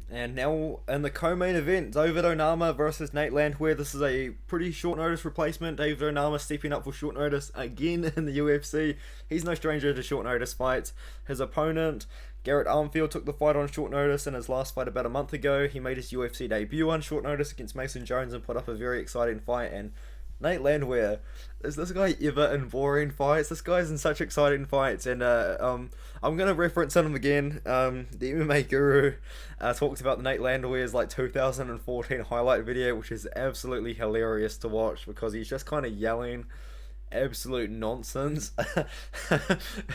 And now in the co-main event, David Onama versus Nate Landwehr. This is a pretty short notice replacement. David Onama stepping up for short notice again in the UFC. He's no stranger to short notice fights. His opponent, Garrett Armfield, took the fight on short notice in his last fight about a month ago. He made his UFC debut on short notice against Mason Jones and put up a very exciting fight. And Nate Landwehr, is this guy ever in boring fights? This guy's in such exciting fights, and I'm gonna reference him again. The MMA Guru talked about the Nate Landwehr's like 2014 highlight video, which is absolutely hilarious to watch because he's just kind of yelling absolute nonsense.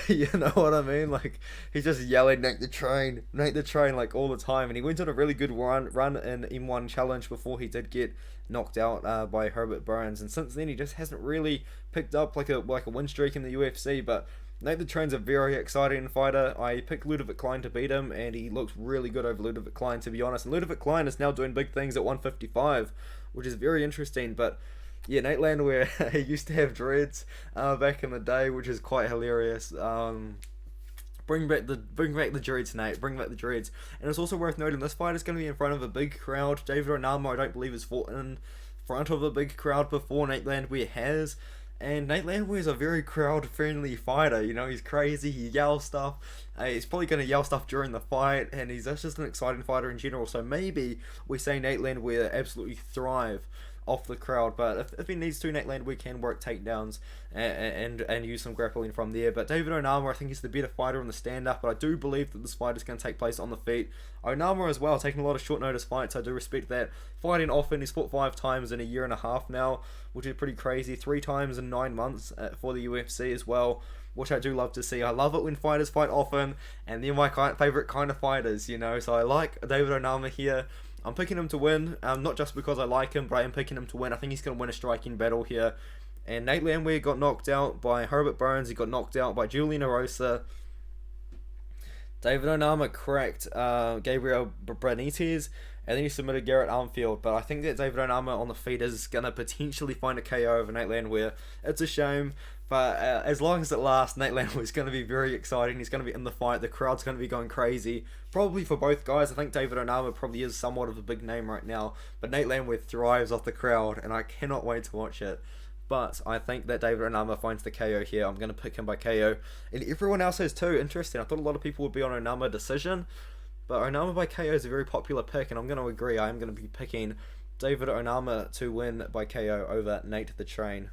You know what I mean? Like he's just yelling Nate the train like all the time. And he went on a really good run in M1 challenge before he did get knocked out by Herbert Burns. And since then he just hasn't really picked up like a win streak in the UFC. But Nate the Train's a very exciting fighter. I picked Ludovic Klein to beat him, and he looks really good over Ludovic Klein, to be honest. And Ludovic Klein is now doing big things at 155, which is very interesting. But yeah, Nate Landwehr, he used to have dreads back in the day, which is quite hilarious. Bring back the dreads, Nate. Bring back the dreads. And it's also worth noting this fight is going to be in front of a big crowd. David Onama, I don't believe, has fought in front of a big crowd before. Nate Landwehr has. And Nate Landwehr is a very crowd-friendly fighter. You know, he's crazy. He yells stuff. He's probably going to yell stuff during the fight, and he's just an exciting fighter in general. So maybe we say Nate Landwehr absolutely thrive off the crowd, but if he needs to, Nate Landwehr can work takedowns and use some grappling from there. But David Onama, I think he's the better fighter on the stand-up, but I do believe that this fight is going to take place on the feet. Onama as well, taking a lot of short notice fights, I do respect that. Fighting often, he's fought 5 times in a year and a half now, which is pretty crazy. 3 times in 9 months for the UFC as well, which I do love to see. I love it when fighters fight often, and they're my favourite kind of fighters, you know, so I like David Onama here. I'm picking him to win, not just because I like him, but I am picking him to win. I think he's going to win a striking battle here. And Nate Landwehr got knocked out by Herbert Burns. He got knocked out by Julian Erosa. David Onama cracked Gabriel Benitez, and then he submitted Garrett Armfield. But I think that David Onama on the feet is going to potentially find a KO over Nate Landwehr. It's a shame, but as long as it lasts, Nate Landwehr is going to be very exciting. He's going to be in the fight. The crowd's going to be going crazy. Probably for both guys. I think David Onama probably is somewhat of a big name right now, but Nate Landwehr thrives off the crowd, and I cannot wait to watch it. But I think that David Onama finds the KO here. I'm going to pick him by KO. And everyone else has too. Interesting. I thought a lot of people would be on Onama decision. But Onama by KO is a very popular pick. And I'm going to agree. I'm going to be picking David Onama to win by KO over Nate the Train.